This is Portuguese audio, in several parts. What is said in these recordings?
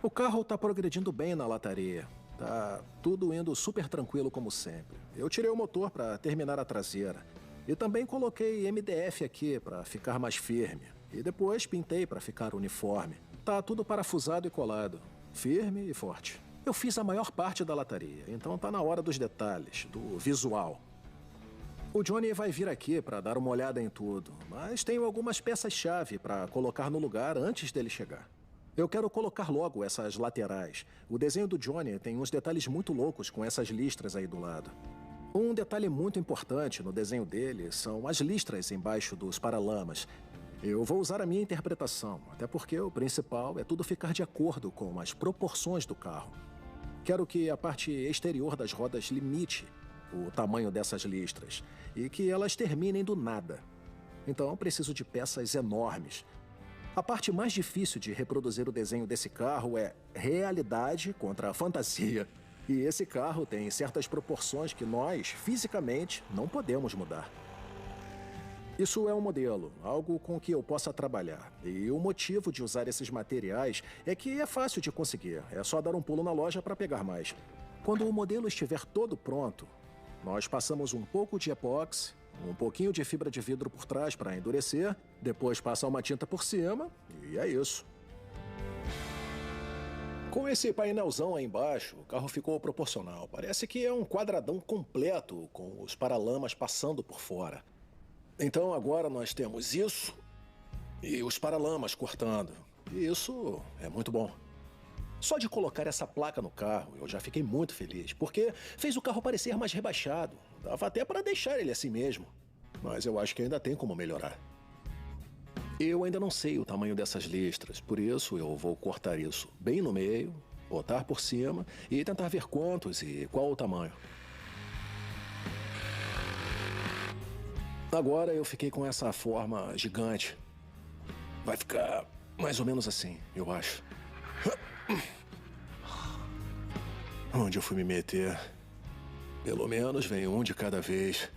O carro tá progredindo bem na lataria. Tá tudo indo super tranquilo como sempre. Eu tirei o motor para terminar a traseira. E também coloquei MDF aqui para ficar mais firme. E depois pintei para ficar uniforme. Tá tudo parafusado e colado. Firme e forte. Eu fiz a maior parte da lataria, então tá na hora dos detalhes, do visual. O Johnny vai vir aqui para dar uma olhada em tudo, mas tenho algumas peças-chave para colocar no lugar antes dele chegar. Eu quero colocar logo essas laterais. O desenho do Johnny tem uns detalhes muito loucos com essas listras aí do lado. Um detalhe muito importante no desenho dele são as listras embaixo dos paralamas. Eu vou usar a minha interpretação, até porque o principal é tudo ficar de acordo com as proporções do carro. Quero que a parte exterior das rodas limite o tamanho dessas listras e que elas terminem do nada. Então preciso de peças enormes. A parte mais difícil de reproduzir o desenho desse carro é realidade contra a fantasia. E esse carro tem certas proporções que nós, fisicamente, não podemos mudar. Isso é um modelo, algo com que eu possa trabalhar. E o motivo de usar esses materiais é que é fácil de conseguir. É só dar um pulo na loja para pegar mais. Quando o modelo estiver todo pronto, nós passamos um pouco de epóxi, um pouquinho de fibra de vidro por trás para endurecer, depois passa uma tinta por cima e é isso. Com esse painelzão aí embaixo, o carro ficou proporcional. Parece que é um quadradão completo com os paralamas passando por fora. Então agora nós temos isso e os paralamas cortando. E isso é muito bom. Só de colocar essa placa no carro, eu já fiquei muito feliz, porque fez o carro parecer mais rebaixado. Dava até para deixar ele assim mesmo. Mas eu acho que ainda tem como melhorar. Eu ainda não sei o tamanho dessas listras, por isso eu vou cortar isso bem no meio, botar por cima e tentar ver quantos e qual o tamanho. Agora eu fiquei com essa forma gigante. Vai ficar mais ou menos assim, eu acho. Onde eu fui me meter? Pelo menos vem um de cada vez.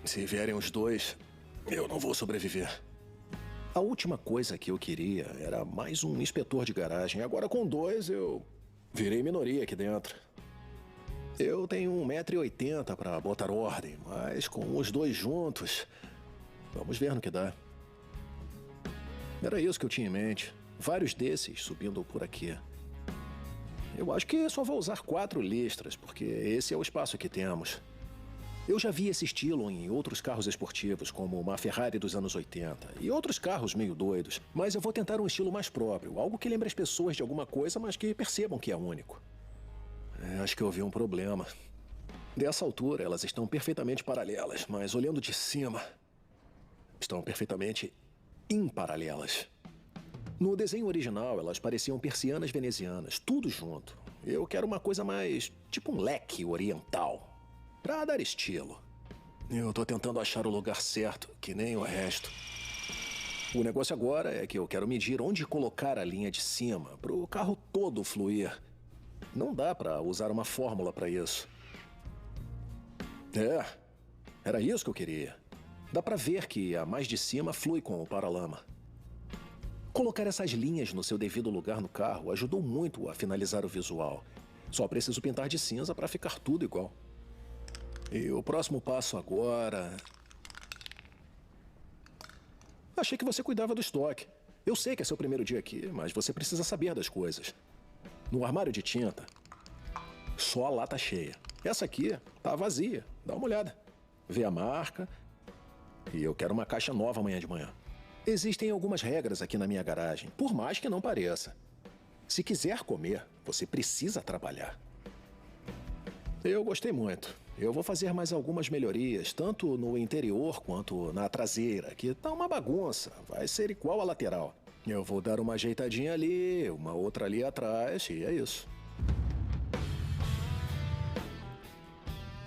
Se vierem os dois, eu não vou sobreviver. A última coisa que eu queria era mais um inspetor de garagem. Agora com dois eu virei minoria aqui dentro. Eu tenho 1,80 m para botar ordem, mas com os dois juntos, vamos ver no que dá. Era isso que eu tinha em mente. Vários desses subindo por aqui. Eu acho que só vou usar 4 listras, porque esse é o espaço que temos. Eu já vi esse estilo em outros carros esportivos, como uma Ferrari dos anos 80, e outros carros meio doidos, mas eu vou tentar um estilo mais próprio, algo que lembre as pessoas de alguma coisa, mas que percebam que é único. Acho que houve um problema. Dessa altura, elas estão perfeitamente paralelas, mas olhando de cima, estão perfeitamente imparalelas. No desenho original, elas pareciam persianas venezianas, tudo junto. Eu quero uma coisa mais tipo um leque oriental, pra dar estilo. Eu tô tentando achar o lugar certo, que nem o resto. O negócio agora é que eu quero medir onde colocar a linha de cima, pro carro todo fluir. Não dá pra usar uma fórmula pra isso. Era isso que eu queria. Dá pra ver que a mais de cima flui com o paralama. Colocar essas linhas no seu devido lugar no carro ajudou muito a finalizar o visual. Só preciso pintar de cinza para ficar tudo igual. E o próximo passo agora... Achei que você cuidava do estoque. Eu sei que é seu primeiro dia aqui, mas você precisa saber das coisas. No armário de tinta, só a lata cheia. Essa aqui tá vazia. Dá uma olhada. Vê a marca. E eu quero uma caixa nova amanhã de manhã. Existem algumas regras aqui na minha garagem, por mais que não pareça. Se quiser comer, você precisa trabalhar. Eu gostei muito. Eu vou fazer mais algumas melhorias, tanto no interior quanto na traseira, que tá uma bagunça. Vai ser igual a lateral. Eu vou dar uma ajeitadinha ali, uma outra ali atrás, e é isso.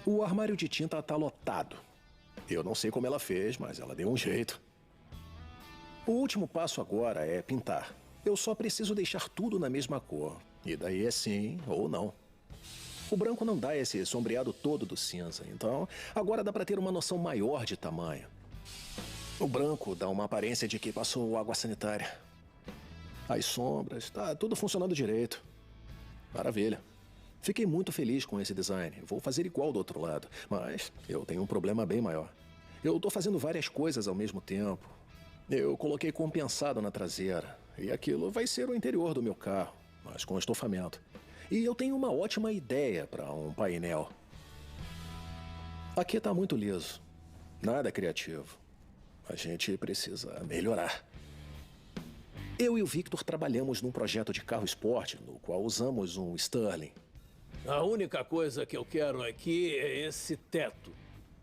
O armário de tinta tá lotado. Eu não sei como ela fez, mas ela deu um jeito. O último passo agora é pintar. Eu só preciso deixar tudo na mesma cor. E daí é sim ou não. O branco não dá esse sombreado todo do cinza, então agora dá para ter uma noção maior de tamanho. O branco dá uma aparência de que passou água sanitária. As sombras, tá tudo funcionando direito. Maravilha. Fiquei muito feliz com esse design. Vou fazer igual do outro lado. Mas eu tenho um problema bem maior. Eu tô fazendo várias coisas ao mesmo tempo. Eu coloquei compensado na traseira. E aquilo vai ser o interior do meu carro, mas com estofamento. E eu tenho uma ótima ideia para um painel. Aqui tá muito liso. Nada criativo. A gente precisa melhorar. Eu e o Victor trabalhamos num projeto de carro esporte, no qual usamos um Sterling. A única coisa que eu quero aqui é esse teto.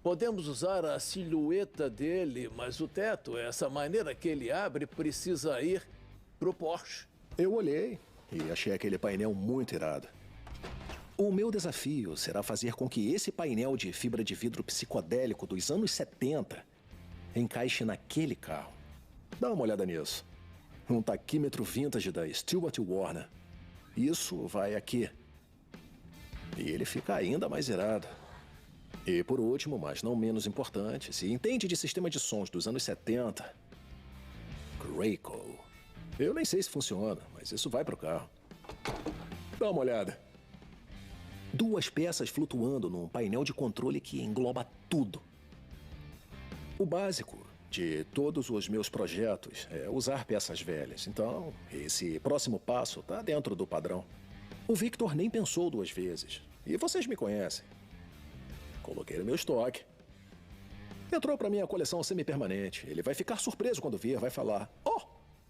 Podemos usar a silhueta dele, mas o teto, essa maneira que ele abre, precisa ir pro Porsche. Eu olhei e achei aquele painel muito irado. O meu desafio será fazer com que esse painel de fibra de vidro psicodélico dos anos 70 encaixe naquele carro. Dá uma olhada nisso. Um taquímetro vintage da Stewart Warner. Isso vai aqui. E ele fica ainda mais irado. E por último, mas não menos importante, se entende de sistema de sons dos anos 70, Graco. Eu nem sei se funciona, mas isso vai pro carro. Dá uma olhada. 2 peças flutuando num painel de controle que engloba tudo. O básico de todos os meus projetos é usar peças velhas. Então, esse próximo passo tá dentro do padrão. O Victor nem pensou 2 vezes. E vocês me conhecem. Coloquei no meu estoque. Entrou pra minha coleção semi-permanente. Ele vai ficar surpreso quando vir, vai falar: "Oh,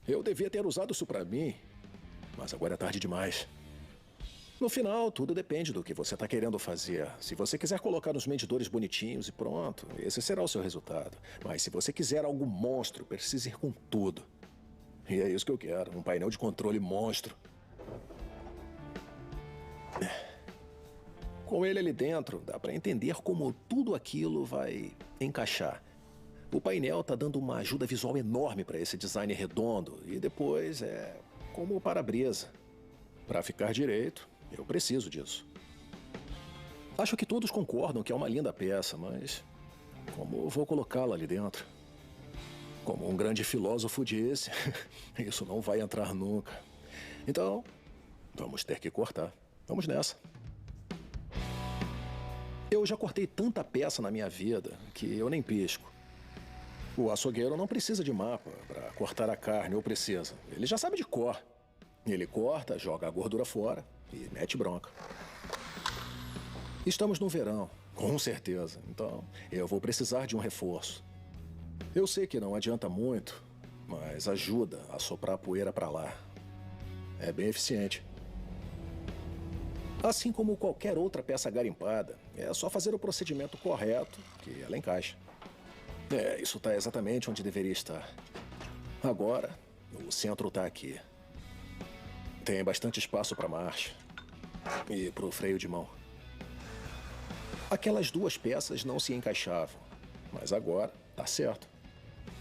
eu devia ter usado isso pra mim. Mas agora é tarde demais." No final, tudo depende do que você tá querendo fazer. Se você quiser colocar uns medidores bonitinhos e pronto, esse será o seu resultado. Mas se você quiser algo monstro, precisa ir com tudo. E é isso que eu quero, um painel de controle monstro. Com ele ali dentro, dá pra entender como tudo aquilo vai encaixar. O painel tá dando uma ajuda visual enorme para esse design redondo e depois é como o para-brisa. Para ficar direito, eu preciso disso. Acho que todos concordam que é uma linda peça, mas como vou colocá-la ali dentro? Como um grande filósofo disse, isso não vai entrar nunca. Então, vamos ter que cortar. Vamos nessa. Eu já cortei tanta peça na minha vida que eu nem pisco. O açougueiro não precisa de mapa para cortar a carne, ou precisa. Ele já sabe de cor. Ele corta, joga a gordura fora e mete bronca. Estamos no verão, com certeza. Então, eu vou precisar de um reforço. Eu sei que não adianta muito, mas ajuda a soprar a poeira para lá. É bem eficiente. Assim como qualquer outra peça garimpada, é só fazer o procedimento correto que ela encaixa. Isso está exatamente onde deveria estar. Agora, o centro está aqui. Tem bastante espaço para marcha e para o freio de mão. Aquelas 2 peças não se encaixavam, mas agora tá certo.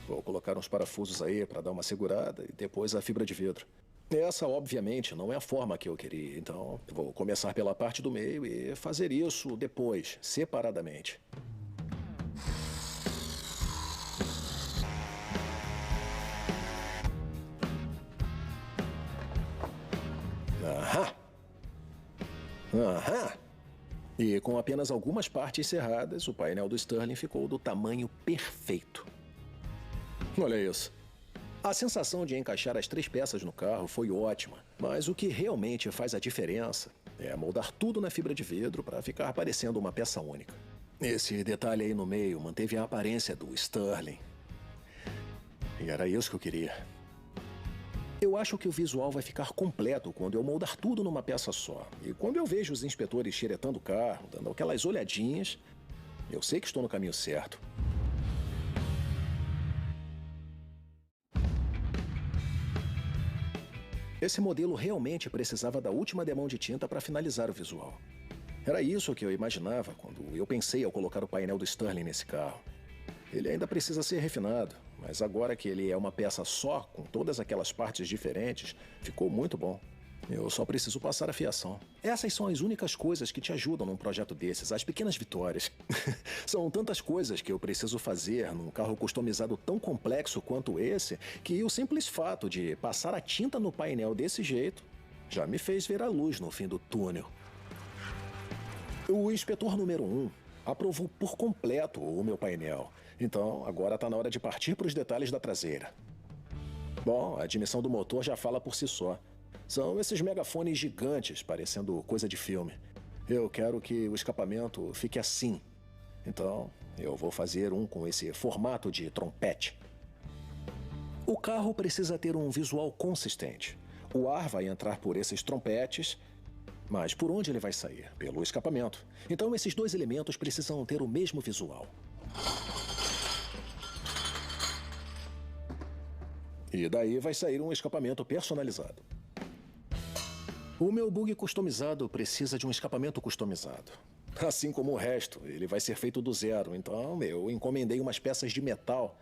Vou colocar uns parafusos aí para dar uma segurada e depois a fibra de vidro. Essa, obviamente, não é a forma que eu queria, então vou começar pela parte do meio e fazer isso depois, separadamente. Aham! Aham! E com apenas algumas partes cerradas, o painel do Sterling ficou do tamanho perfeito. Olha isso. A sensação de encaixar as 3 peças no carro foi ótima, mas o que realmente faz a diferença é moldar tudo na fibra de vidro para ficar parecendo uma peça única. Esse detalhe aí no meio manteve a aparência do Sterling. E era isso que eu queria. Eu acho que o visual vai ficar completo quando eu moldar tudo numa peça só. E quando eu vejo os inspetores xeretando o carro, dando aquelas olhadinhas, eu sei que estou no caminho certo. Esse modelo realmente precisava da última demão de tinta para finalizar o visual. Era isso que eu imaginava quando eu pensei ao colocar o painel do Sterling nesse carro. Ele ainda precisa ser refinado, mas agora que ele é uma peça só, com todas aquelas partes diferentes, ficou muito bom. Eu só preciso passar a fiação. Essas são as únicas coisas que te ajudam num projeto desses, as pequenas vitórias. São tantas coisas que eu preciso fazer num carro customizado tão complexo quanto esse, que o simples fato de passar a tinta no painel desse jeito já me fez ver a luz no fim do túnel. O inspetor número 1 aprovou por completo o meu painel. Então, agora está na hora de partir para os detalhes da traseira. Bom, a admissão do motor já fala por si só. São esses megafones gigantes, parecendo coisa de filme. Eu quero que o escapamento fique assim. Então, eu vou fazer um com esse formato de trompete. O carro precisa ter um visual consistente. O ar vai entrar por esses trompetes, mas por onde ele vai sair? Pelo escapamento. Então, esses dois elementos precisam ter o mesmo visual. E daí vai sair um escapamento personalizado. O meu bug customizado precisa de um escapamento customizado. Assim como o resto, ele vai ser feito do zero. Então, eu encomendei umas peças de metal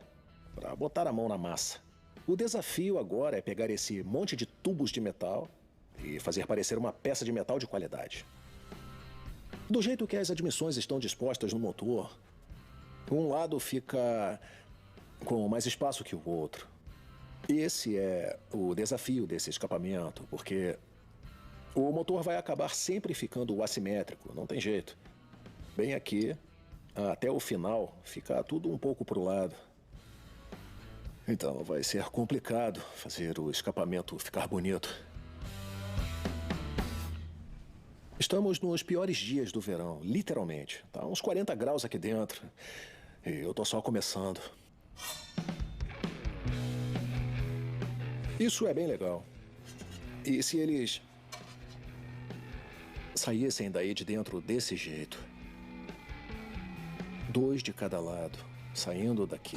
para botar a mão na massa. O desafio agora é pegar esse monte de tubos de metal e fazer parecer uma peça de metal de qualidade. Do jeito que as admissões estão dispostas no motor, um lado fica com mais espaço que o outro. Esse é o desafio desse escapamento, porque o motor vai acabar sempre ficando assimétrico, não tem jeito. Bem aqui, até o final, fica tudo um pouco pro lado. Então vai ser complicado fazer o escapamento ficar bonito. Estamos nos piores dias do verão, literalmente. Tá uns 40 graus aqui dentro. E eu tô só começando. Isso é bem legal. E se eles saíssem daí de dentro desse jeito? 2 de cada lado, saindo daqui.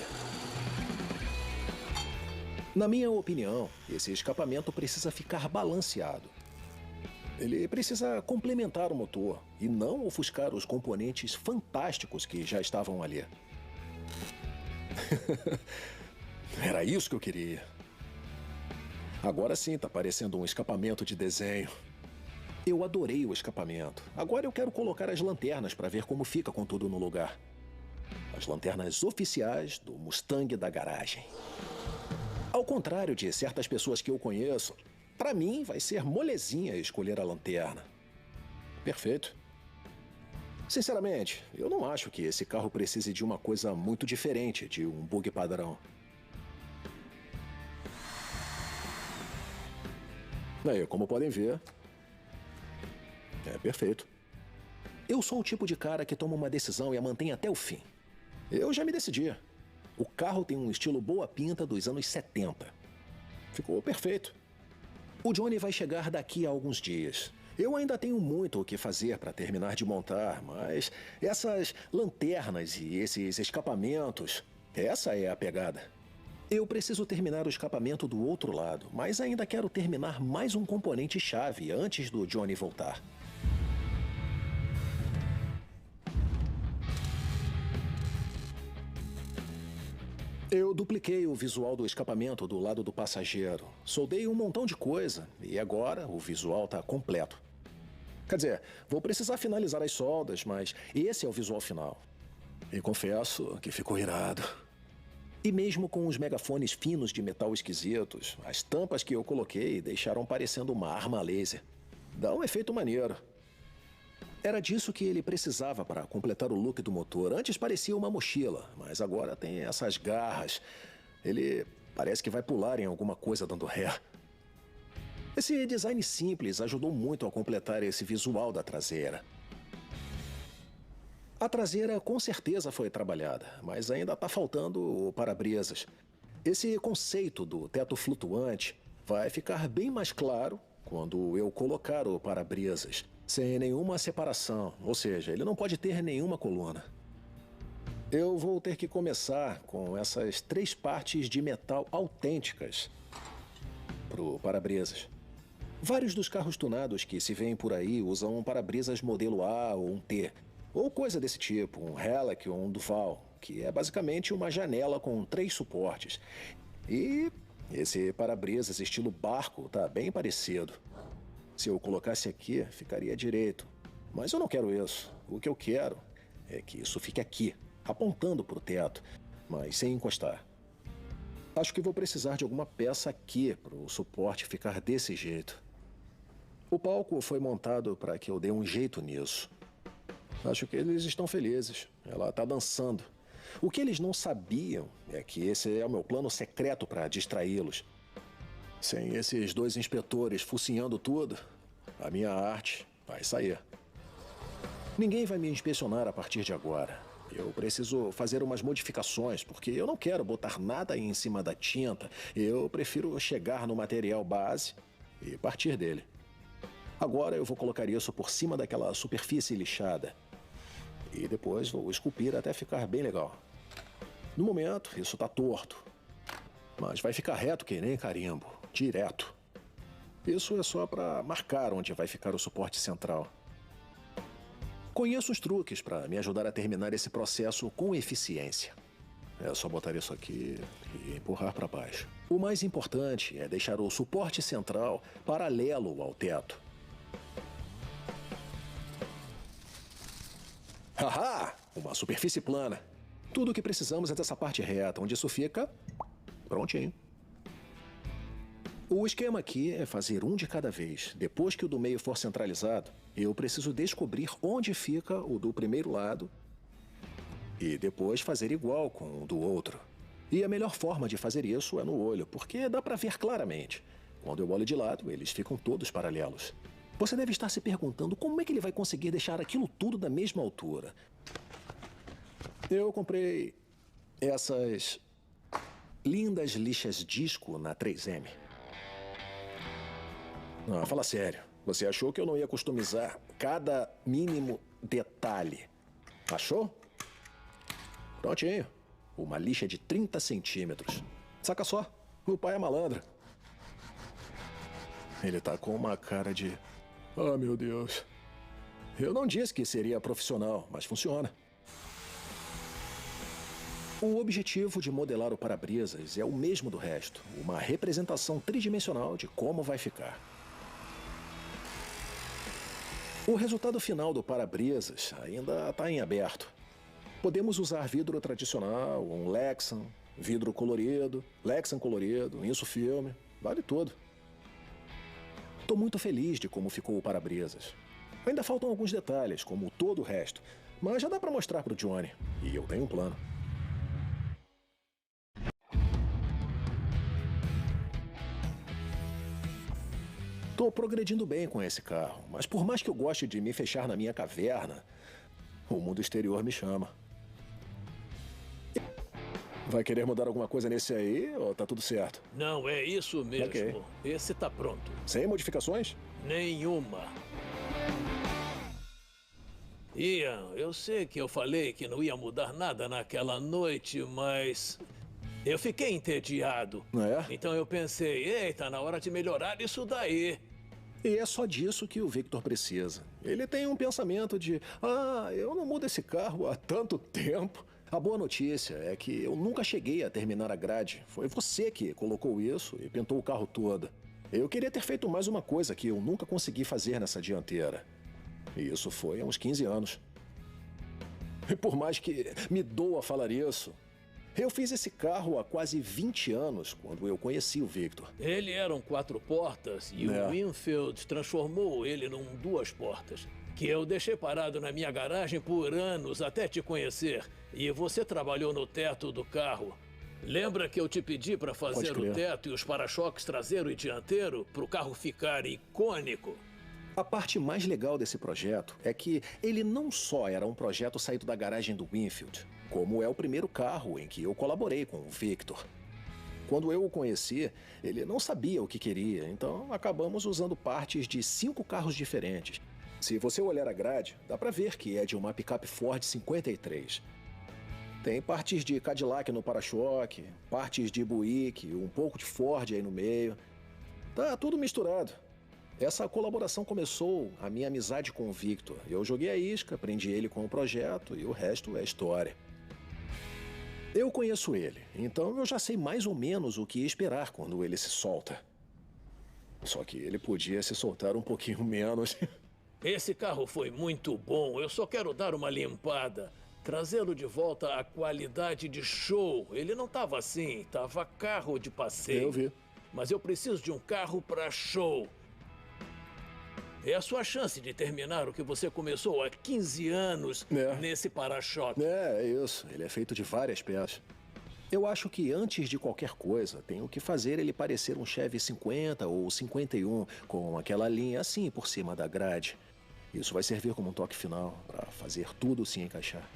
Na minha opinião, esse escapamento precisa ficar balanceado. Ele precisa complementar o motor e não ofuscar os componentes fantásticos que já estavam ali. Era isso que eu queria. Agora sim, tá parecendo um escapamento de desenho. Eu adorei o escapamento. Agora eu quero colocar as lanternas para ver como fica com tudo no lugar. As lanternas oficiais do Mustang da garagem. Ao contrário de certas pessoas que eu conheço, para mim vai ser molezinha escolher a lanterna. Perfeito. Sinceramente, eu não acho que esse carro precise de uma coisa muito diferente de um bug padrão. Aí, como podem ver, é perfeito. Eu sou o tipo de cara que toma uma decisão e a mantém até o fim. Eu já me decidi. O carro tem um estilo boa pinta dos anos 70. Ficou perfeito. O Johnny vai chegar daqui a alguns dias. Eu ainda tenho muito o que fazer para terminar de montar, mas essas lanternas e esses escapamentos, essa é a pegada. Eu preciso terminar o escapamento do outro lado, mas ainda quero terminar mais um componente-chave antes do Johnny voltar. Eu dupliquei o visual do escapamento do lado do passageiro, soldei um montão de coisa e agora o visual está completo. Quer dizer, vou precisar finalizar as soldas, mas esse é o visual final. E confesso que ficou irado. E mesmo com os megafones finos de metal esquisitos, as tampas que eu coloquei deixaram parecendo uma arma laser. Dá um efeito maneiro. Era disso que ele precisava para completar o look do motor. Antes parecia uma mochila, mas agora tem essas garras. Ele parece que vai pular em alguma coisa dando ré. Esse design simples ajudou muito a completar esse visual da traseira. A traseira com certeza foi trabalhada, mas ainda está faltando o para-brisas. Esse conceito do teto flutuante vai ficar bem mais claro quando eu colocar o para-brisas, sem nenhuma separação, ou seja, ele não pode ter nenhuma coluna. Eu vou ter que começar com essas 3 partes de metal autênticas pro para-brisas. Vários dos carros tunados que se veem por aí usam um para-brisas modelo A ou um T, ou coisa desse tipo, um Helic ou um Duval, que é basicamente uma janela com 3 suportes. E esse para-brisas estilo barco tá bem parecido. Se eu colocasse aqui, ficaria direito. Mas eu não quero isso. O que eu quero é que isso fique aqui, apontando para o teto, mas sem encostar. Acho que vou precisar de alguma peça aqui para o suporte ficar desse jeito. O palco foi montado para que eu dê um jeito nisso. Acho que eles estão felizes. Ela está dançando. O que eles não sabiam é que esse é o meu plano secreto para distraí-los. Sem esses dois inspetores focinhando tudo, a minha arte vai sair. Ninguém vai me inspecionar a partir de agora. Eu preciso fazer umas modificações, porque eu não quero botar nada em cima da tinta. Eu prefiro chegar no material base e partir dele. Agora eu vou colocar isso por cima daquela superfície lixada. E depois vou esculpir até ficar bem legal. No momento, isso tá torto. Mas vai ficar reto que nem carimbo, direto. Isso é só para marcar onde vai ficar o suporte central. Conheço os truques para me ajudar a terminar esse processo com eficiência. É só botar isso aqui e empurrar para baixo. O mais importante é deixar o suporte central paralelo ao teto. Haha! Uma superfície plana. Tudo o que precisamos é dessa parte reta, onde isso fica prontinho. O esquema aqui é fazer um de cada vez. Depois que o do meio for centralizado, eu preciso descobrir onde fica o do primeiro lado e depois fazer igual com o do outro. E a melhor forma de fazer isso é no olho, porque dá para ver claramente. Quando eu olho de lado, eles ficam todos paralelos. Você deve estar se perguntando como é que ele vai conseguir deixar aquilo tudo da mesma altura. Eu comprei essas lindas lixas disco na 3M. Não, fala sério. Você achou que eu não ia customizar cada mínimo detalhe? Achou? Prontinho. Uma lixa de 30 centímetros. Saca só, o pai é malandro. Ele tá com uma cara de... Ah, meu Deus. Eu não disse que seria profissional, mas funciona. O objetivo de modelar o para-brisas é o mesmo do resto. Uma representação tridimensional de como vai ficar. O resultado final do para-brisas ainda está em aberto. Podemos usar vidro tradicional, um Lexan, vidro colorido, Lexan colorido, Insufilme, vale tudo. Estou muito feliz de como ficou o para-brisas. Ainda faltam alguns detalhes, como todo o resto, mas já dá para mostrar para o Johnny. E eu tenho um plano. Estou progredindo bem com esse carro, mas por mais que eu goste de me fechar na minha caverna, o mundo exterior me chama. Vai querer mudar alguma coisa nesse aí ou tá tudo certo? Não, é isso mesmo. Ok. Esse tá pronto. Sem modificações? Nenhuma. Ian, eu sei que eu falei que não ia mudar nada naquela noite, mas eu fiquei entediado. É? Então eu pensei, eita, na hora de melhorar isso daí. E é só disso que o Victor precisa. Ele tem um pensamento de, eu não mudo esse carro há tanto tempo. A boa notícia é que eu nunca cheguei a terminar a grade. Foi você que colocou isso e pintou o carro todo. Eu queria ter feito mais uma coisa que eu nunca consegui fazer nessa dianteira. E isso foi há uns 15 anos. E por mais que me doa falar isso, eu fiz esse carro há quase 20 anos, quando eu conheci o Victor. Ele era um 4 portas e o Winfield transformou ele num 2 portas. Que eu deixei parado na minha garagem por anos até te conhecer. E você trabalhou no teto do carro. Lembra que eu te pedi para fazer o teto e os para-choques traseiro e dianteiro para o carro ficar icônico? A parte mais legal desse projeto é que ele não só era um projeto saído da garagem do Winfield, como é o primeiro carro em que eu colaborei com o Victor. Quando eu o conheci, ele não sabia o que queria, então acabamos usando partes de 5 carros diferentes. Se você olhar a grade, dá pra ver que é de uma picape Ford 53. Tem partes de Cadillac no para-choque, partes de Buick, um pouco de Ford aí no meio. Tá tudo misturado. Essa colaboração começou a minha amizade com o Victor. Eu joguei a isca, prendi ele com o projeto e o resto é história. Eu conheço ele, então eu já sei mais ou menos o que esperar quando ele se solta. Só que ele podia se soltar um pouquinho menos. Esse carro foi muito bom, eu só quero dar uma limpada. Trazê-lo de volta à qualidade de show. Ele não estava assim, estava carro de passeio. Eu vi. Mas eu preciso de um carro para show. É a sua chance de terminar o que você começou há 15 anos nesse para-choque. É isso. Ele é feito de várias peças. Eu acho que antes de qualquer coisa, tenho que fazer ele parecer um Chevy 50 ou 51, com aquela linha assim por cima da grade. Isso vai servir como um toque final, para fazer tudo se encaixar.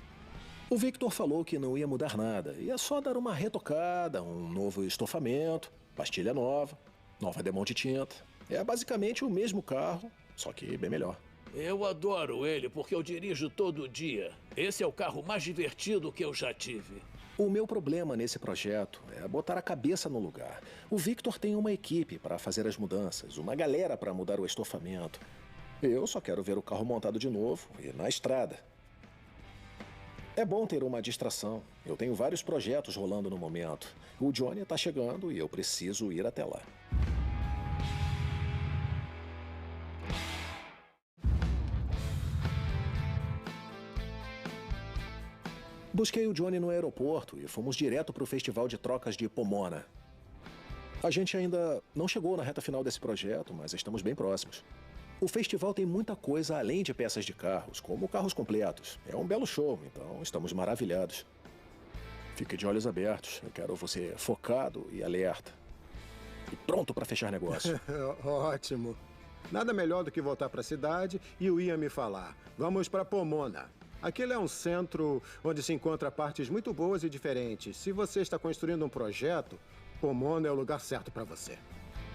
O Victor falou que não ia mudar nada, ia só dar uma retocada, um novo estofamento, pastilha nova, nova demão de tinta. É basicamente o mesmo carro, só que bem melhor. Eu adoro ele porque eu dirijo todo dia. Esse é o carro mais divertido que eu já tive. O meu problema nesse projeto é botar a cabeça no lugar. O Victor tem uma equipe para fazer as mudanças, uma galera para mudar o estofamento. Eu só quero ver o carro montado de novo e na estrada. É bom ter uma distração. Eu tenho vários projetos rolando no momento. O Johnny está chegando e eu preciso ir até lá. Busquei o Johnny no aeroporto e fomos direto para o festival de trocas de Pomona. A gente ainda não chegou na reta final desse projeto, mas estamos bem próximos. O festival tem muita coisa além de peças de carros, como carros completos. É um belo show, então estamos maravilhados. Fique de olhos abertos. Eu quero você focado e alerta. E pronto para fechar negócio. Ótimo. Nada melhor do que voltar para a cidade e o Ian me falar. Vamos para Pomona. Aquele é um centro onde se encontra partes muito boas e diferentes. Se você está construindo um projeto, Pomona é o lugar certo para você.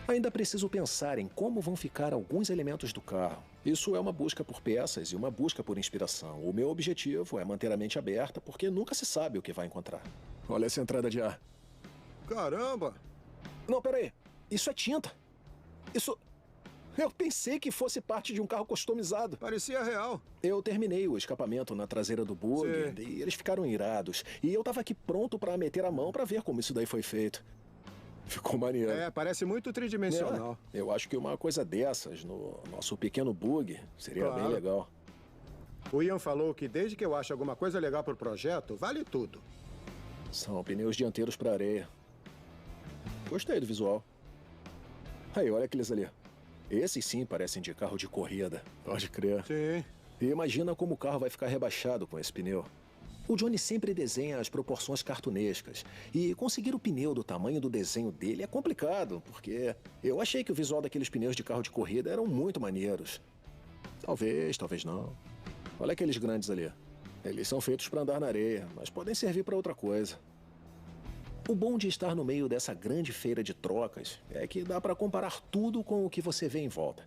Ainda preciso pensar em como vão ficar alguns elementos do carro. Isso é uma busca por peças e uma busca por inspiração. O meu objetivo é manter a mente aberta, porque nunca se sabe o que vai encontrar. Olha essa entrada de ar. Caramba! Não, peraí. Isso é tinta. Isso... Eu pensei que fosse parte de um carro customizado. Parecia real. Eu terminei o escapamento na traseira do bug e eles ficaram irados. E eu tava aqui pronto pra meter a mão pra ver como isso daí foi feito. Ficou maneiro. É, parece muito tridimensional. Eu acho que uma coisa dessas no nosso pequeno bug seria bem legal. O Ian falou que desde que eu acho alguma coisa legal pro projeto, vale tudo. São pneus dianteiros pra areia. Gostei do visual. Aí, olha aqueles ali. Esses sim parecem de carro de corrida. Pode crer. Sim. E imagina como o carro vai ficar rebaixado com esse pneu. O Johnny sempre desenha as proporções cartunescas. E conseguir o pneu do tamanho do desenho dele é complicado, porque eu achei que o visual daqueles pneus de carro de corrida eram muito maneiros. Talvez, talvez não. Olha aqueles grandes ali. Eles são feitos para andar na areia, mas podem servir para outra coisa. O bom de estar no meio dessa grande feira de trocas é que dá para comparar tudo com o que você vê em volta.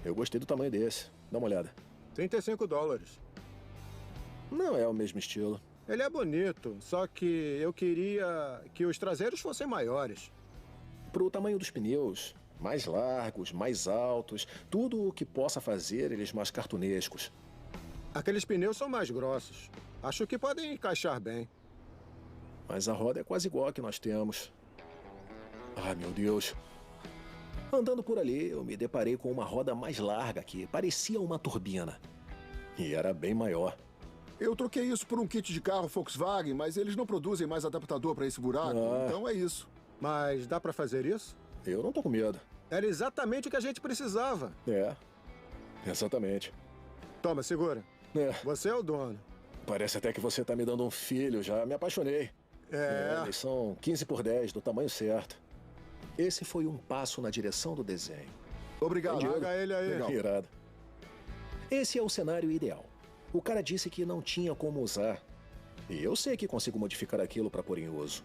Eu gostei do tamanho desse. Dá uma olhada. $35. Não é o mesmo estilo. Ele é bonito, só que eu queria que os traseiros fossem maiores. Pro tamanho dos pneus, mais largos, mais altos, tudo o que possa fazer eles mais cartunescos. Aqueles pneus são mais grossos. Acho que podem encaixar bem. Mas a roda é quase igual a que nós temos. Ai, meu Deus. Andando por ali, eu me deparei com uma roda mais larga que parecia uma turbina. E era bem maior. Eu troquei isso por um kit de carro Volkswagen, mas eles não produzem mais adaptador para esse buraco, então é isso. Mas dá pra fazer isso? Eu não tô com medo. Era exatamente o que a gente precisava. É, exatamente. Toma, segura. Você é o dono. Parece até que você tá me dando um filho, já me apaixonei. Eles são 15 por 10, do tamanho certo. Esse foi um passo na direção do desenho. Obrigado. Paga ele aí. Legal. Irado. Esse é o cenário ideal. O cara disse que não tinha como usar. E eu sei que consigo modificar aquilo para pôr em uso.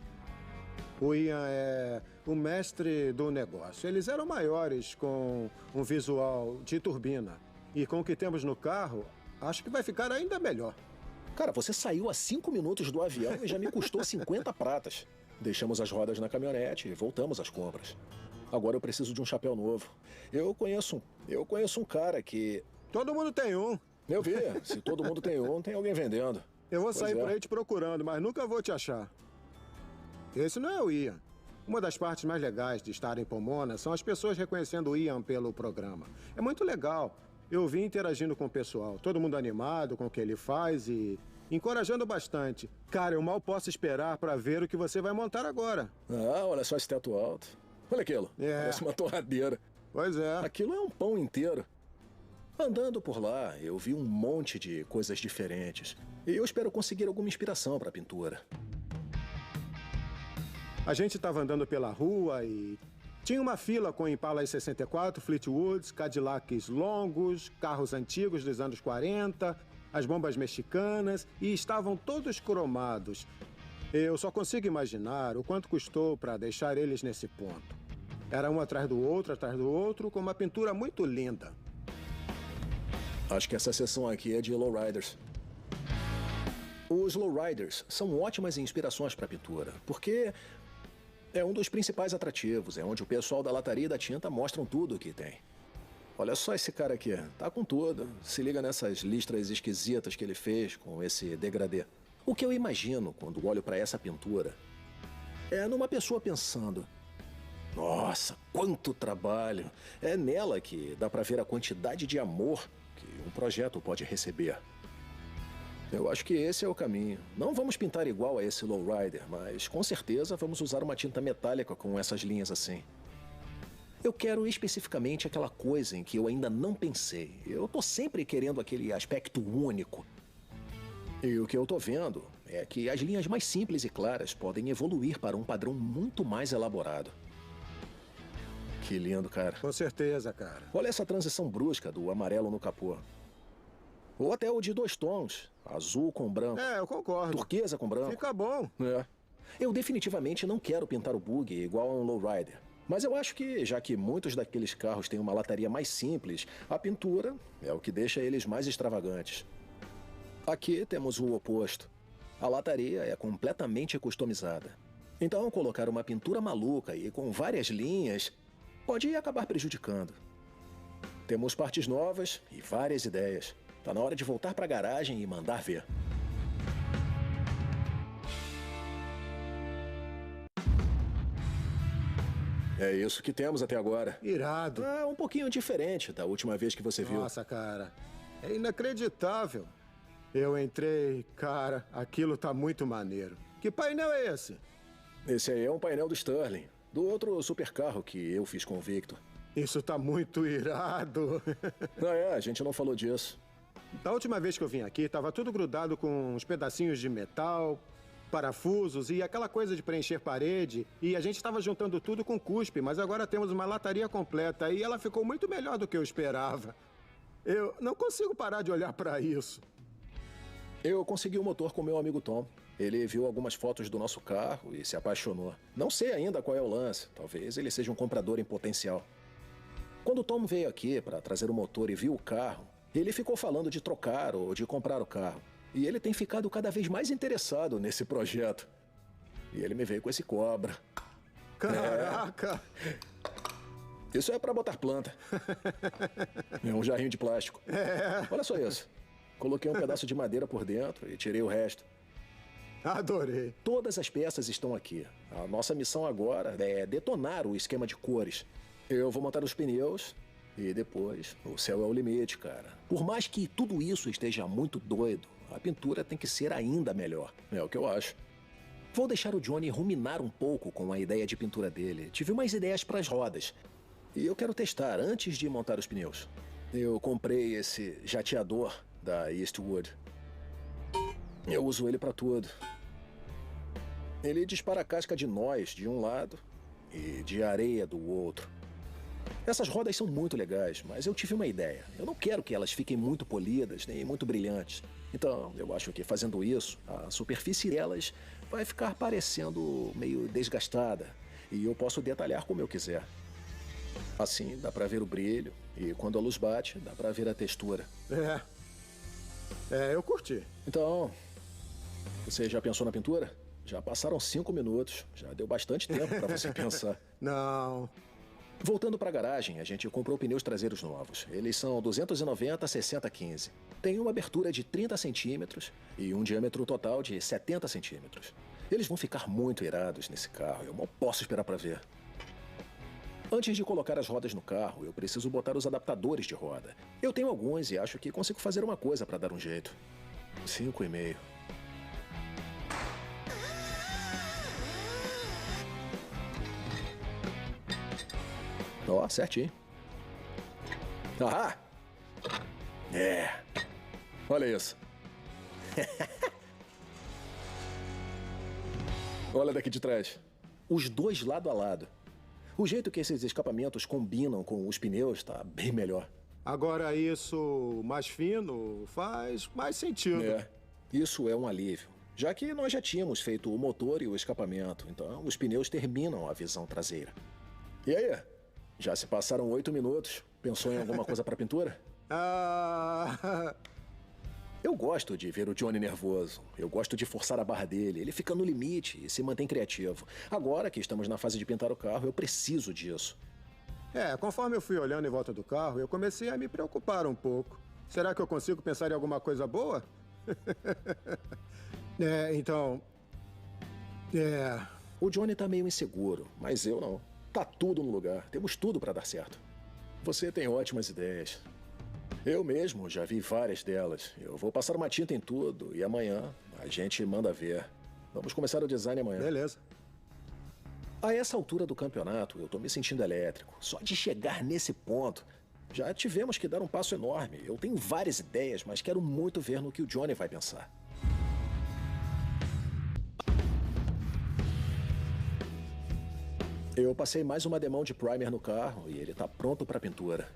O Ian é o mestre do negócio. Eles eram maiores com um visual de turbina. E com o que temos no carro, acho que vai ficar ainda melhor. Cara, você saiu a 5 minutos do avião e já me custou 50 pratas. Deixamos as rodas na caminhonete e voltamos às compras. Agora eu preciso de um chapéu novo. Eu conheço um cara que... Todo mundo tem um. Eu vi. Se todo mundo tem um, tem alguém vendendo. Eu vou sair por aí te procurando, mas nunca vou te achar. Esse não é o Ian. Uma das partes mais legais de estar em Pomona são as pessoas reconhecendo o Ian pelo programa. É muito legal. Eu vim interagindo com o pessoal, todo mundo animado com o que ele faz e encorajando bastante. Cara, eu mal posso esperar para ver o que você vai montar agora. Ah, olha só esse teto alto. Olha aquilo. Parece uma torradeira. Pois é. Aquilo é um pão inteiro. Andando por lá, eu vi um monte de coisas diferentes. E eu espero conseguir alguma inspiração para a pintura. A gente estava andando pela rua e tinha uma fila com Impalas 64, Fleetwoods, Cadillacs longos, carros antigos dos anos 40, as bombas mexicanas, e estavam todos cromados. Eu só consigo imaginar o quanto custou para deixar eles nesse ponto. Era um atrás do outro, com uma pintura muito linda. Acho que essa seção aqui é de lowriders. Os lowriders são ótimas inspirações para pintura, porque é um dos principais atrativos, é onde o pessoal da lataria e da tinta mostram tudo o que tem. Olha só esse cara aqui, tá com tudo. Se liga nessas listras esquisitas que ele fez com esse degradê. O que eu imagino quando olho para essa pintura é numa pessoa pensando: nossa, quanto trabalho! É nela que dá para ver a quantidade de amor que um projeto pode receber. Eu acho que esse é o caminho. Não vamos pintar igual a esse lowrider, mas com certeza vamos usar uma tinta metálica com essas linhas assim. Eu quero especificamente aquela coisa em que eu ainda não pensei. Eu tô sempre querendo aquele aspecto único. E o que eu tô vendo é que as linhas mais simples e claras podem evoluir para um padrão muito mais elaborado. Que lindo, cara. Com certeza, cara. Olha essa transição brusca do amarelo no capô. Ou até o de 2 tons, azul com branco. É, eu concordo. Turquesa com branco. Fica bom. É. Eu definitivamente não quero pintar o bug igual a um lowrider. Mas eu acho que, já que muitos daqueles carros têm uma lataria mais simples, a pintura é o que deixa eles mais extravagantes. Aqui temos o oposto. A lataria é completamente customizada. Então, colocar uma pintura maluca e com várias linhas pode acabar prejudicando. Temos partes novas e várias ideias. Tá na hora de voltar para a garagem e mandar ver. É isso que temos até agora. Irado. É um pouquinho diferente da última vez que você viu. Nossa, cara. É inacreditável. Eu entrei, cara, aquilo tá muito maneiro. Que painel é esse? Esse aí é um painel do Sterling, do outro supercarro que eu fiz com o Victor. Isso tá muito irado. A gente não falou disso. Da última vez que eu vim aqui, tava tudo grudado com uns pedacinhos de metal, parafusos e aquela coisa de preencher parede. E a gente estava juntando tudo com cuspe, mas agora temos uma lataria completa e ela ficou muito melhor do que eu esperava. Eu não consigo parar de olhar para isso. Eu consegui o motor com meu amigo Tom. Ele viu algumas fotos do nosso carro e se apaixonou. Não sei ainda qual é o lance. Talvez ele seja um comprador em potencial. Quando o Tom veio aqui para trazer o motor e viu o carro, ele ficou falando de trocar ou de comprar o carro. E ele tem ficado cada vez mais interessado nesse projeto. E ele me veio com esse cobra. Caraca! Isso é para botar planta. É um jarrinho de plástico. Olha só isso. Coloquei um pedaço de madeira por dentro e tirei o resto. Adorei. Todas as peças estão aqui. A nossa missão agora é detonar o esquema de cores. Eu vou montar os pneus e depois o céu é o limite, cara. Por mais que tudo isso esteja muito doido, a pintura tem que ser ainda melhor. É o que eu acho. Vou deixar o Johnny ruminar um pouco com a ideia de pintura dele. Tive umas ideias para as rodas. E eu quero testar antes de montar os pneus. Eu comprei esse jateador da Eastwood. Eu uso ele para tudo. Ele dispara casca de nós de um lado e de areia do outro. Essas rodas são muito legais, mas eu tive uma ideia. Eu não quero que elas fiquem muito polidas nem muito brilhantes. Então, eu acho que fazendo isso, a superfície delas vai ficar parecendo meio desgastada. E eu posso detalhar como eu quiser. Assim, dá pra ver o brilho. E quando a luz bate, dá pra ver a textura. Eu curti. Então, você já pensou na pintura? Já passaram 5 minutos. Já deu bastante tempo pra você pensar. Não. Voltando para a garagem, a gente comprou pneus traseiros novos. Eles são 290/60/15. Tem uma abertura de 30 centímetros e um diâmetro total de 70 centímetros. Eles vão ficar muito irados nesse carro. Eu mal posso esperar para ver. Antes de colocar as rodas no carro, eu preciso botar os adaptadores de roda. Eu tenho alguns e acho que consigo fazer uma coisa para dar um jeito. 5,5. Ó, certinho. Ah! É. Olha isso. Olha daqui de trás. Os dois lado a lado. O jeito que esses escapamentos combinam com os pneus tá bem melhor. Agora isso mais fino faz mais sentido. É. Isso é um alívio. Já que nós já tínhamos feito o motor e o escapamento, então os pneus terminam a visão traseira. E aí? Já se passaram 8 minutos. Pensou em alguma coisa para pintura? Eu gosto de ver o Johnny nervoso. Eu gosto de forçar a barra dele. Ele fica no limite e se mantém criativo. Agora que estamos na fase de pintar o carro, eu preciso disso. Conforme eu fui olhando em volta do carro, eu comecei a me preocupar um pouco. Será que eu consigo pensar em alguma coisa boa? O Johnny tá meio inseguro, mas eu não. Tá tudo no lugar. Temos tudo para dar certo. Você tem ótimas ideias. Eu mesmo já vi várias delas. Eu vou passar uma tinta em tudo e amanhã a gente manda ver. Vamos começar o design amanhã. Beleza. A essa altura do campeonato, eu tô me sentindo elétrico. Só de chegar nesse ponto, já tivemos que dar um passo enorme. Eu tenho várias ideias, mas quero muito ver no que o Johnny vai pensar. Eu passei mais uma demão de primer no carro e ele tá pronto para pintura.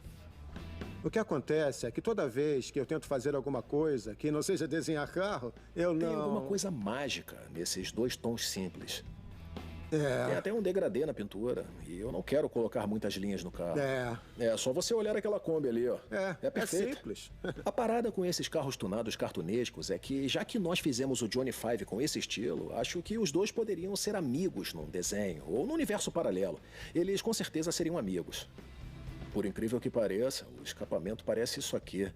O que acontece é que toda vez que eu tento fazer alguma coisa que não seja desenhar carro, eu Tem não... alguma coisa mágica nesses dois tons simples. Tem até um degradê na pintura e eu não quero colocar muitas linhas no carro. É só você olhar aquela Kombi ali, ó. É perfeito. Simples. A parada com esses carros tunados cartunescos é que, já que nós fizemos o Johnny Five com esse estilo, acho que os dois poderiam ser amigos num desenho ou num universo paralelo. Eles com certeza seriam amigos. Por incrível que pareça, o escapamento parece isso aqui.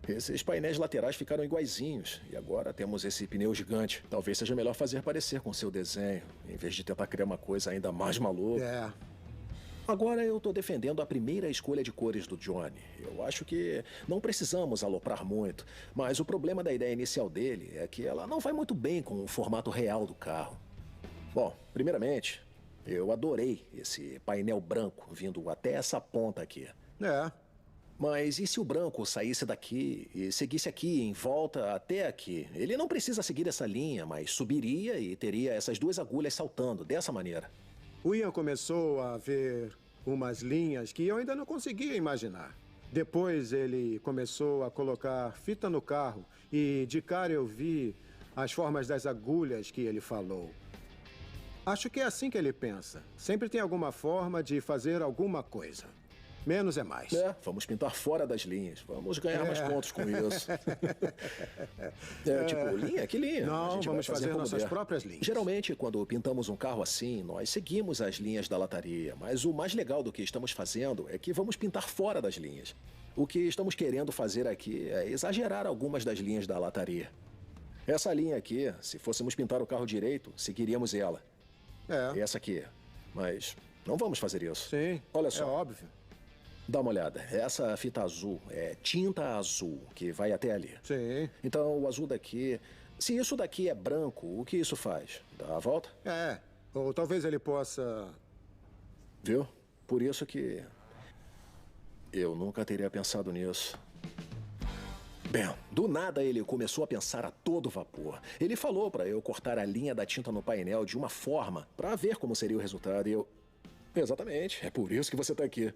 Esses painéis laterais ficaram iguaizinhos e agora temos esse pneu gigante. Talvez seja melhor fazer parecer com seu desenho, em vez de tentar criar uma coisa ainda mais maluca. Agora eu tô defendendo a primeira escolha de cores do Johnny. Eu acho que não precisamos aloprar muito, mas o problema da ideia inicial dele é que ela não vai muito bem com o formato real do carro. Bom, primeiramente, eu adorei esse painel branco vindo até essa ponta aqui. Mas e se o branco saísse daqui e seguisse aqui em volta até aqui? Ele não precisa seguir essa linha, mas subiria e teria essas duas agulhas saltando dessa maneira. O Ian começou a ver umas linhas que eu ainda não conseguia imaginar. Depois ele começou a colocar fita no carro e de cara eu vi as formas das agulhas que ele falou. Acho que é assim que ele pensa. Sempre tem alguma forma de fazer alguma coisa. Menos é mais. Vamos pintar fora das linhas. Vamos ganhar mais pontos com isso. Tipo, linha? Que linha? Não, a gente vamos vai fazer nossas próprias linhas. Geralmente, quando pintamos um carro assim, nós seguimos as linhas da lataria. Mas o mais legal do que estamos fazendo é que vamos pintar fora das linhas. O que estamos querendo fazer aqui é exagerar algumas das linhas da lataria. Essa linha aqui, se fôssemos pintar o carro direito, seguiríamos ela. Essa aqui. Mas não vamos fazer isso. Sim, olha só. É óbvio. Dá uma olhada. Essa fita azul é tinta azul, que vai até ali. Sim. Então, o azul daqui... Se isso daqui é branco, o que isso faz? Dá a volta? Ou talvez ele possa... Viu? Por isso que... eu nunca teria pensado nisso. Bem, do nada ele começou a pensar a todo vapor. Ele falou pra eu cortar a linha da tinta no painel de uma forma pra ver como seria o resultado e eu... Exatamente, é por isso que você tá aqui.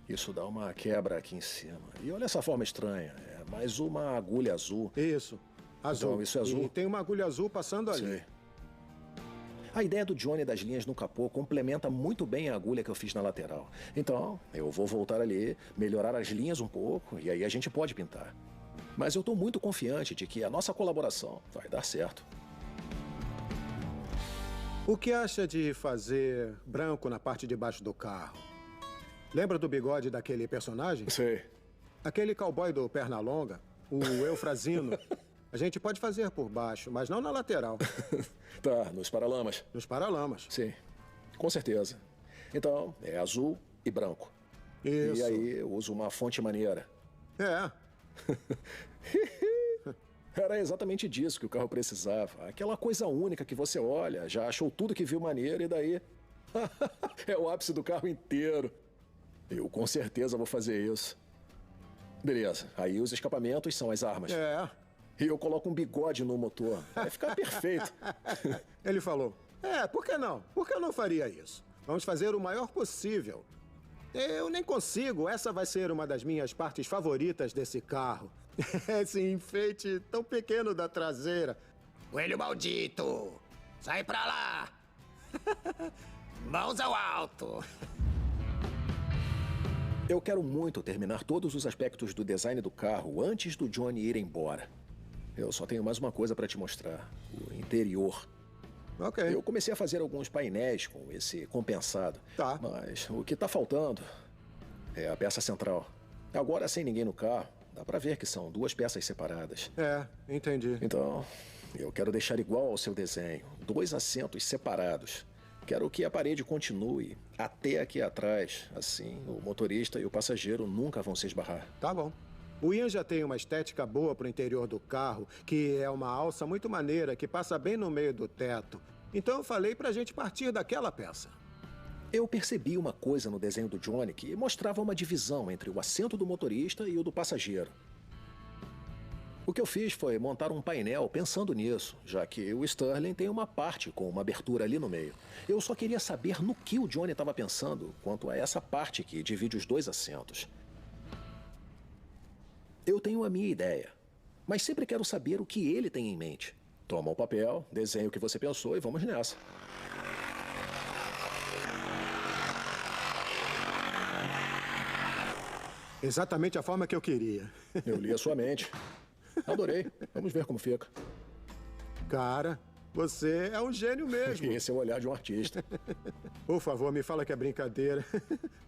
Isso dá uma quebra aqui em cima. E olha essa forma estranha. É mais uma agulha azul. Isso, azul. Então, isso é azul? E tem uma agulha azul passando ali. Sim. A ideia do Johnny das linhas no capô complementa muito bem a agulha que eu fiz na lateral. Então, eu vou voltar ali, melhorar as linhas um pouco, e aí a gente pode pintar. Mas eu tô muito confiante de que a nossa colaboração vai dar certo. O que acha de fazer branco na parte de baixo do carro? Lembra do bigode daquele personagem? Sei. Aquele cowboy do Pernalonga, o Eufrazino. A gente pode fazer por baixo, mas não na lateral. Tá, nos paralamas. Nos paralamas. Sim, com certeza. Então, é azul e branco. Isso. E aí eu uso uma fonte maneira. Era exatamente disso que o carro precisava. Aquela coisa única que você olha, já achou tudo que viu maneiro e daí... é o ápice do carro inteiro. Eu com certeza vou fazer isso. Beleza. Aí os escapamentos são as armas. É. E eu coloco um bigode no motor. Vai ficar perfeito. Ele falou: por que não? Por que eu não faria isso? Vamos fazer o maior possível. Eu nem consigo. Essa vai ser uma das minhas partes favoritas desse carro. Esse enfeite tão pequeno da traseira. Coelho maldito! Sai pra lá! Mãos ao alto! Eu quero muito terminar todos os aspectos do design do carro antes do Johnny ir embora. Eu só tenho mais uma coisa para te mostrar: o interior. Ok. Eu comecei a fazer alguns painéis com esse compensado. Tá. Mas o que tá faltando é a peça central. Agora, sem ninguém no carro, dá pra ver que são duas peças separadas. Entendi. Então, eu quero deixar igual ao seu desenho. 2 assentos separados. Quero que a parede continue até aqui atrás. Assim, o motorista e o passageiro nunca vão se esbarrar. Tá bom. O Ian já tem uma estética boa pro interior do carro, que é uma alça muito maneira que passa bem no meio do teto. Então eu falei pra gente partir daquela peça. Eu percebi uma coisa no desenho do Johnny que mostrava uma divisão entre o assento do motorista e o do passageiro. O que eu fiz foi montar um painel pensando nisso, já que o Sterling tem uma parte com uma abertura ali no meio. Eu só queria saber no que o Johnny estava pensando quanto a essa parte que divide os 2 assentos. Eu tenho a minha ideia, mas sempre quero saber o que ele tem em mente. Toma o papel, desenha o que você pensou e vamos nessa. Exatamente a forma que eu queria. Eu li a sua mente. Adorei. Vamos ver como fica. Cara, você é um gênio mesmo. Esse é o olhar de um artista. Por favor, me fala que é brincadeira.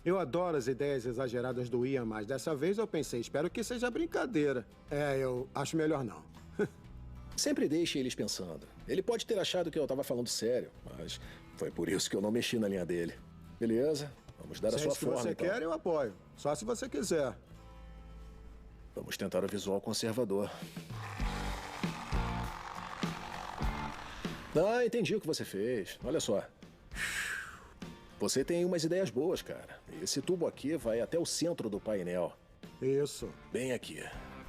Eu adoro as ideias exageradas do Ian, mas dessa vez eu pensei, espero que seja brincadeira. Eu acho melhor não. Sempre deixe eles pensando. Ele pode ter achado que eu estava falando sério, mas foi por isso que eu não mexi na linha dele. Beleza? Vamos dar a sua forma, Se você então. quer, eu apoio. Só se você quiser. Vamos tentar o visual conservador. Ah, entendi o que você fez. Olha só. Você tem umas ideias boas, cara. Esse tubo aqui vai até o centro do painel. Isso. Bem aqui.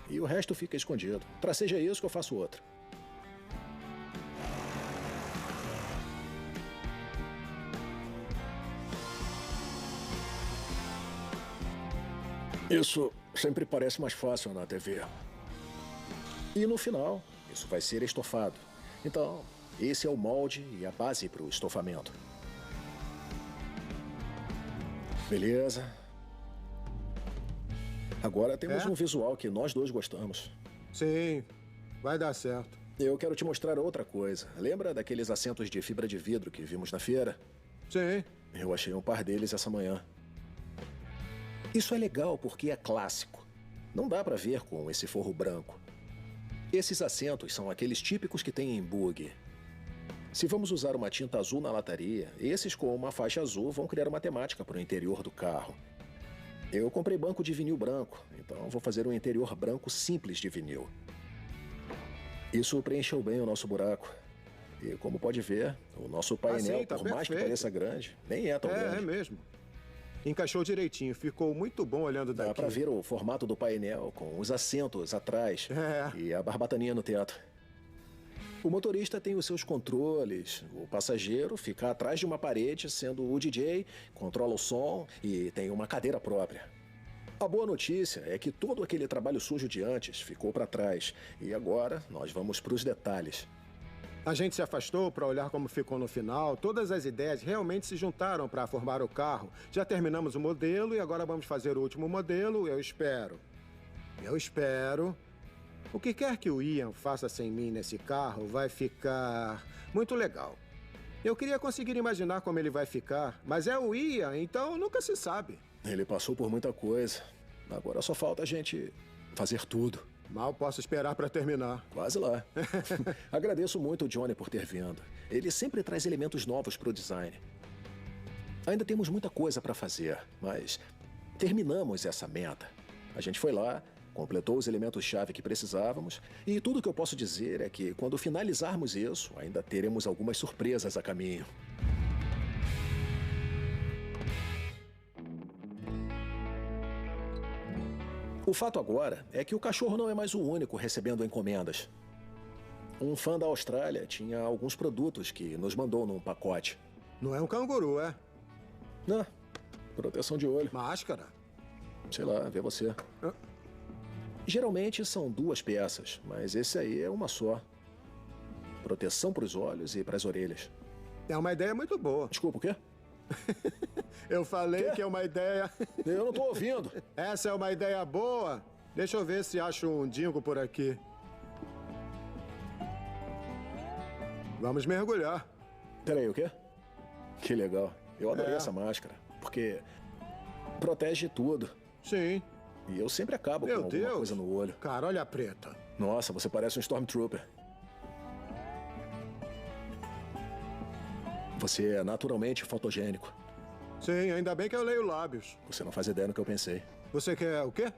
E o resto fica escondido. Traceja isso que eu faço outro. Isso sempre parece mais fácil na TV. E no final, isso vai ser estofado. Então, esse é o molde e a base para o estofamento. Beleza. Agora temos um visual que nós dois gostamos. Sim, vai dar certo. Eu quero te mostrar outra coisa. Lembra daqueles assentos de fibra de vidro que vimos na feira? Sim. Eu achei um par deles essa manhã. Isso é legal porque é clássico. Não dá pra ver com esse forro branco. Esses assentos são aqueles típicos que tem em buggy. Se vamos usar uma tinta azul na lataria, esses com uma faixa azul vão criar uma temática para o interior do carro. Eu comprei banco de vinil branco, então vou fazer um interior branco simples de vinil. Isso preencheu bem o nosso buraco. E como pode ver, o nosso painel, sim, tá por mais que perfeito. pareça grande, nem é tão grande. É mesmo. Encaixou direitinho, ficou muito bom olhando daqui. Dá pra ver o formato do painel, com os assentos atrás e a barbataninha no teto. O motorista tem os seus controles, o passageiro fica atrás de uma parede, sendo o DJ, controla o som e tem uma cadeira própria. A boa notícia é que todo aquele trabalho sujo de antes ficou para trás e agora nós vamos para os detalhes. A gente se afastou para olhar como ficou no final. Todas as ideias realmente se juntaram para formar o carro. Já terminamos o modelo e agora vamos fazer o último modelo, eu espero. Eu espero. O que quer que o Ian faça sem mim nesse carro vai ficar muito legal. Eu queria conseguir imaginar como ele vai ficar, mas é o Ian, então nunca se sabe. Ele passou por muita coisa. Agora só falta a gente fazer tudo. Mal posso esperar para terminar. Quase lá. Agradeço muito o Johnny por ter vindo. Ele sempre traz elementos novos para o design. Ainda temos muita coisa para fazer, mas terminamos essa meta. A gente foi lá, completou os elementos-chave que precisávamos, e tudo que eu posso dizer é que quando finalizarmos isso, ainda teremos algumas surpresas a caminho. O fato agora é que o cachorro não é mais o único recebendo encomendas. Um fã da Austrália tinha alguns produtos que nos mandou num pacote. Não é um canguru, é? Não, proteção de olho. Máscara. Sei lá, vê você. Ah. Geralmente são 2 peças, mas esse aí é uma só. Proteção para os olhos e para as orelhas. É uma ideia muito boa. Desculpa, o quê? Eu falei Quê? que é uma ideia... Eu não tô ouvindo. Essa é uma ideia boa. Deixa eu ver se acho um dingo por aqui. Vamos mergulhar. Peraí, o quê? Que legal. Eu adorei É. essa máscara, porque protege tudo. Sim. E eu sempre acabo Meu com alguma Deus. coisa no olho. Cara, olha a preta. Nossa, você parece um Stormtrooper. Você é naturalmente fotogênico. Sim, ainda bem que eu leio lábios. Você não faz ideia do que eu pensei. Você quer o quê?